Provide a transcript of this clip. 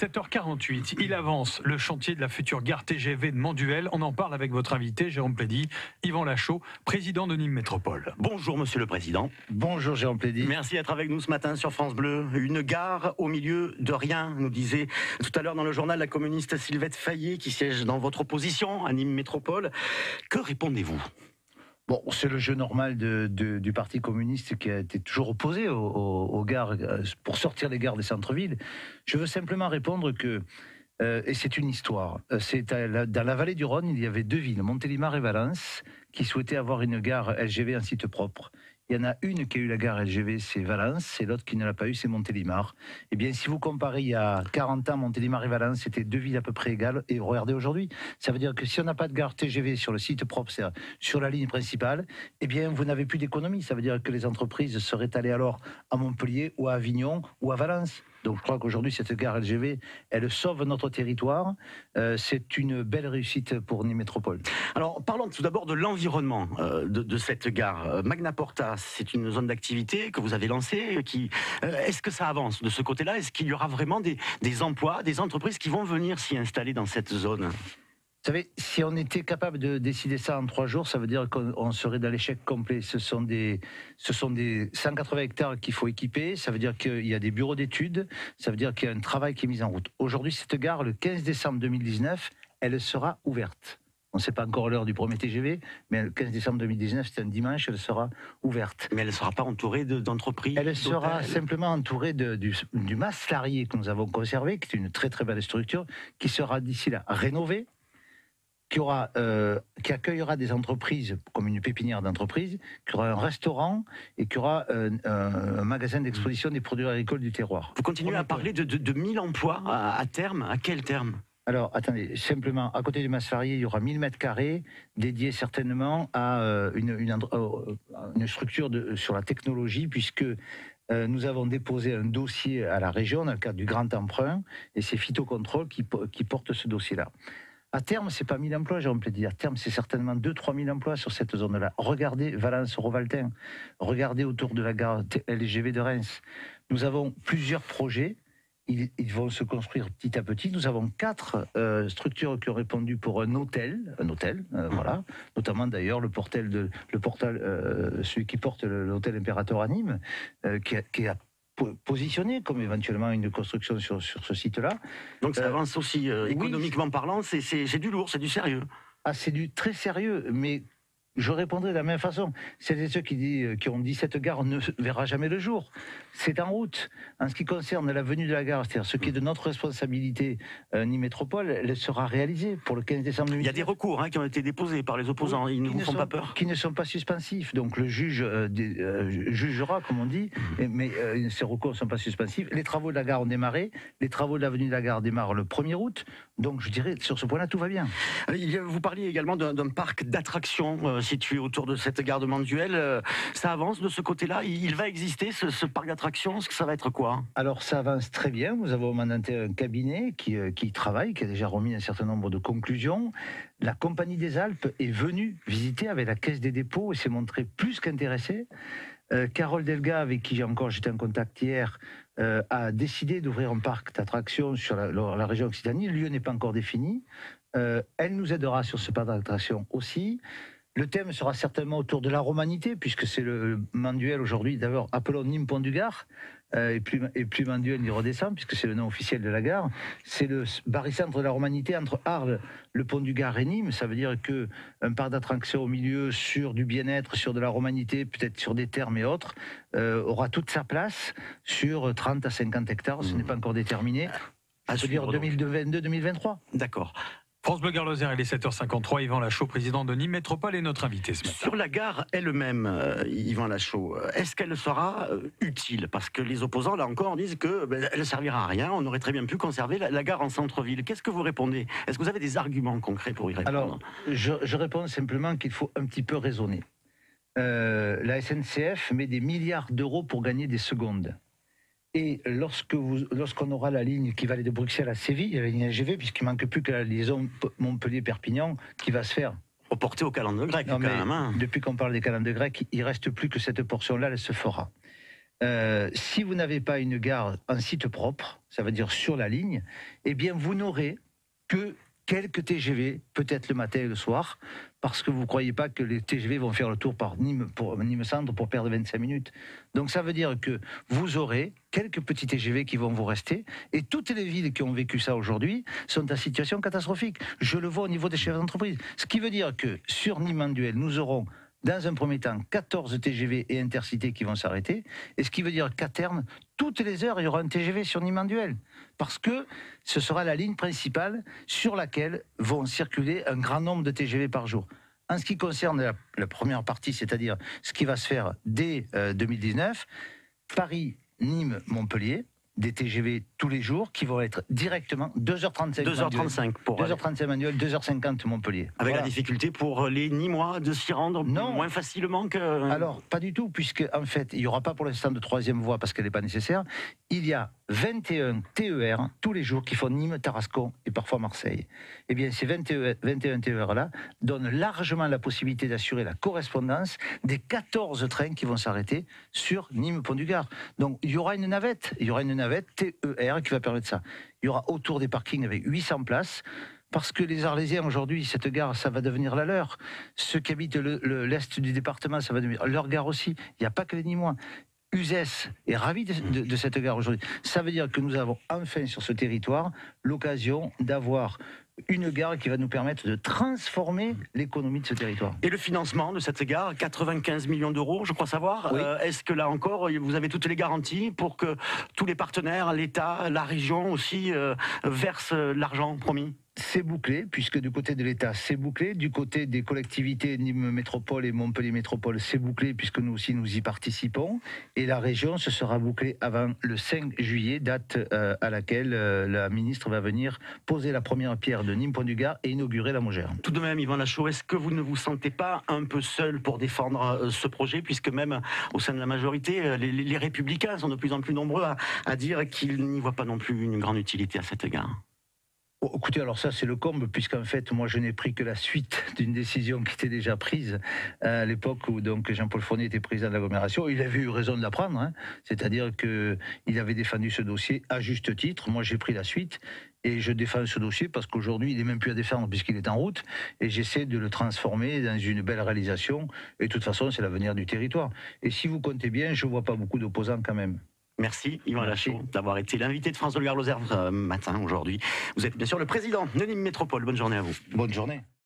7h48, il avance le chantier de la future gare TGV de Manduel. On en parle avec votre invité, Jérôme Plédy, Yvan Lachaud, président de Nîmes Métropole. Bonjour Monsieur le Président. Bonjour Jérôme Plédy. Merci d'être avec nous ce matin sur France Bleu. Une gare au milieu de rien, nous disait tout à l'heure dans le journal la communiste Sylvette Fayet qui siège dans votre opposition à Nîmes Métropole. Que répondez-vous ? Bon, c'est le jeu normal du Parti communiste qui a été toujours opposé aux gares, pour sortir les gares des centres-villes. Je veux simplement répondre que, et c'est une histoire, dans la vallée du Rhône, il y avait deux villes, Montélimar et Valence, qui souhaitaient avoir une gare LGV en site propre. Il y en a une qui a eu la gare LGV, c'est Valence, et l'autre qui ne l'a pas eu, c'est Montélimar. Eh bien, si vous comparez il y a 40 ans, Montélimar et Valence, c'était deux villes à peu près égales, et regardez aujourd'hui, ça veut dire que si on n'a pas de gare TGV sur le site propre, c'est-à-dire sur la ligne principale, eh bien, vous n'avez plus d'économie. Ça veut dire que les entreprises seraient allées alors à Montpellier, ou à Avignon, ou à Valence. Donc je crois qu'aujourd'hui, cette gare LGV, elle sauve notre territoire. C'est une belle réussite pour Nîmes Métropole. Alors parlons tout d'abord de l'environnement de cette gare. Magna Porta, c'est une zone d'activité que vous avez lancée. Est-ce que ça avance de ce côté-là? Est-ce qu'il y aura vraiment des emplois, des entreprises qui vont venir s'y installer dans cette zone? Vous savez, si on était capable de décider ça en 3 jours, ça veut dire qu'on serait dans l'échec complet. Ce sont des 180 hectares qu'il faut équiper, ça veut dire qu'il y a des bureaux d'études, ça veut dire qu'il y a un travail qui est mis en route. Aujourd'hui, cette gare, le 15 décembre 2019, elle sera ouverte. On ne sait pas encore l'heure du premier TGV, mais le 15 décembre 2019, c'est un dimanche, elle sera ouverte. Mais elle ne sera pas entourée d'entreprises? Elle sera simplement entourée du Mas Larrier que nous avons conservé, qui est une très très belle structure, qui sera d'ici là rénovée, qui accueillera des entreprises comme une pépinière d'entreprises, qui aura un restaurant et qui aura un magasin d'exposition des produits agricoles du terroir. Vous continuez à parler de 1000 emplois à terme. À quel terme? Alors, attendez, simplement, à côté du Mas-Larrier, il y aura 1000 mètres carrés dédiés certainement à une structure sur la technologie, puisque nous avons déposé un dossier à la région dans le cadre du grand emprunt, et c'est Phytocontrôle qui porte ce dossier-là. À terme, c'est pas 1000 emplois, Jérôme Plédy. À terme, c'est certainement 2-3 000 emplois sur cette zone-là. Regardez Valence-Rovaltin. Regardez autour de la gare LGV de Reims. Nous avons plusieurs projets. Ils vont se construire petit à petit. Nous avons 4 structures qui ont répondu pour un hôtel, voilà. Notamment d'ailleurs celui qui porte l'hôtel Impérator à Nîmes, qui a positionné comme éventuellement une construction sur ce site-là. Donc ça avance aussi, économiquement parlant, c'est du lourd, c'est du sérieux. Ah, c'est du très sérieux, mais je répondrai de la même façon. C'est ceux qui ont dit cette gare ne verra jamais le jour. C'est en route. En ce qui concerne la venue de la gare, c'est-à-dire ce qui est de notre responsabilité, Nîmes Métropole, elle sera réalisée pour le 15 décembre 2019. Il y a des recours qui ont été déposés par les opposants. Ils ne vous font pas peur? Qui ne sont pas suspensifs. Donc le juge jugera, comme on dit, mais ces recours ne sont pas suspensifs. Les travaux de la gare ont démarré. Les travaux de l'avenue de la gare démarrent le 1er août. Donc je dirais, sur ce point-là, tout va bien. Vous parliez également d'un parc d'attractions situé autour de cette gare de Manduel. Ça avance de ce côté-là? Il va exister ce parc d'attractions? Ça va être quoi? Alors ça avance très bien. Nous avons mandaté un cabinet qui travaille, qui a déjà remis un certain nombre de conclusions. La Compagnie des Alpes est venue visiter avec la Caisse des dépôts et s'est montrée plus qu'intéressée. Carole Delga, avec qui j'étais en contact hier, a décidé d'ouvrir un parc d'attractions sur la région Occitanie. Le lieu n'est pas encore défini. Elle nous aidera sur ce parc d'attractions aussi. Le thème sera certainement autour de la romanité, puisque c'est le Manduel aujourd'hui. D'abord, appelons Nîmes Pont du Gard, et puis Manduel n'y redescend, puisque c'est le nom officiel de la gare. C'est le barycentre de la romanité entre Arles, le Pont du Gard et Nîmes. Ça veut dire qu'un parc d'attractions au milieu sur du bien-être, sur de la romanité, peut-être sur des thermes et autres, aura toute sa place sur 30 à 50 hectares. Ce n'est pas encore déterminé. Ça veut dire 2022-2023. D'accord. France Bleu Gare Lozère, il est 7h53. Yvan Lachaud, président de Nîmes Métropole, est notre invité ce matin. Sur la gare elle-même, Yvan Lachaud, est-ce qu'elle sera utile? Parce que les opposants, là encore, disent qu'elle ne servira à rien. On aurait très bien pu conserver la gare en centre-ville. Qu'est-ce que vous répondez? Est-ce que vous avez des arguments concrets pour y répondre? Alors, je réponds simplement qu'il faut un petit peu raisonner. La SNCF met des milliards d'euros pour gagner des secondes. Et lorsqu'on aura la ligne qui va aller de Bruxelles à Séville, la ligne LGV, puisqu'il ne manque plus que la liaison Montpellier-Perpignan qui va se faire. Reportée aux calendes grecques, quand même. Depuis qu'on parle des calendes grecques, il ne reste plus que cette portion-là, elle se fera. Si vous n'avez pas une gare en site propre, ça veut dire sur la ligne, eh bien vous n'aurez que quelques TGV, peut-être le matin et le soir, parce que vous ne croyez pas que les TGV vont faire le tour par Nîmes Centre pour perdre 25 minutes. Donc ça veut dire que vous aurez quelques petits TGV qui vont vous rester, et toutes les villes qui ont vécu ça aujourd'hui sont en situation catastrophique. Je le vois au niveau des chefs d'entreprise. Ce qui veut dire que sur Nîmes-Manduel, nous aurons dans un premier temps 14 TGV et intercités qui vont s'arrêter, et ce qui veut dire qu'à terme, toutes les heures, il y aura un TGV sur Nîmes-Manduel, parce que ce sera la ligne principale sur laquelle vont circuler un grand nombre de TGV par jour. En ce qui concerne la première partie, c'est-à-dire ce qui va se faire dès 2019, Paris, Nîmes, Montpellier, des TGV tous les jours qui vont être directement 2h35 2h35 pour 2h35 Manuel, 2h50 Montpellier. Avec voilà. La difficulté pour les Nîmois de s'y rendre moins facilement que... Alors, pas du tout, puisque en fait, il n'y aura pas pour l'instant de troisième voie parce qu'elle n'est pas nécessaire. Il y a 21 TER tous les jours qui font Nîmes, Tarascon et parfois Marseille. Eh bien, ces 21 TER-là donnent largement la possibilité d'assurer la correspondance des 14 trains qui vont s'arrêter sur Nîmes-Pont-du-Gard. Donc, il y aura une navette TER qui va permettre ça. Il y aura autour des parkings avec 800 places. Parce que les Arlésiens, aujourd'hui, cette gare, ça va devenir la leur. Ceux qui habitent l'Est du département, ça va devenir leur gare aussi. Il n'y a pas que les Nîmois. Uzès est ravi de cette gare aujourd'hui. Ça veut dire que nous avons enfin sur ce territoire l'occasion d'avoir une gare qui va nous permettre de transformer l'économie de ce territoire. Et le financement de cette gare, 95 millions d'euros, je crois savoir. Oui. Est-ce que là encore, vous avez toutes les garanties pour que tous les partenaires, l'État, la région aussi, versent l'argent promis ? C'est bouclé, puisque du côté de l'État, c'est bouclé. Du côté des collectivités, Nîmes Métropole et Montpellier Métropole, c'est bouclé, puisque nous aussi, nous y participons. Et la région, ce sera bouclé avant le 5 juillet, date à laquelle la ministre va venir poser la première pierre de Nîmes-Pont-du-Gard et inaugurer la Mogère. Tout de même, Yvan Lachaud, est-ce que vous ne vous sentez pas un peu seul pour défendre ce projet, puisque même au sein de la majorité, les Républicains sont de plus en plus nombreux à dire qu'ils n'y voient pas non plus une grande utilité à cette gare ? Oh, écoutez, alors ça c'est le comble, puisqu'en fait moi je n'ai pris que la suite d'une décision qui était déjà prise à l'époque où donc Jean-Paul Fournier était président de l'agglomération. Il avait eu raison de la prendre, hein. C'est-à-dire qu'il avait défendu ce dossier à juste titre. Moi j'ai pris la suite et je défends ce dossier parce qu'aujourd'hui il n'est même plus à défendre puisqu'il est en route, et j'essaie de le transformer dans une belle réalisation, et de toute façon c'est l'avenir du territoire. Et si vous comptez bien, je ne vois pas beaucoup d'opposants quand même. Merci Yvan Lachaud d'avoir été l'invité de France Bleu Gard Lozère matin aujourd'hui. Vous êtes bien sûr le président de Nîmes Métropole. Bonne journée à vous. Bonne journée.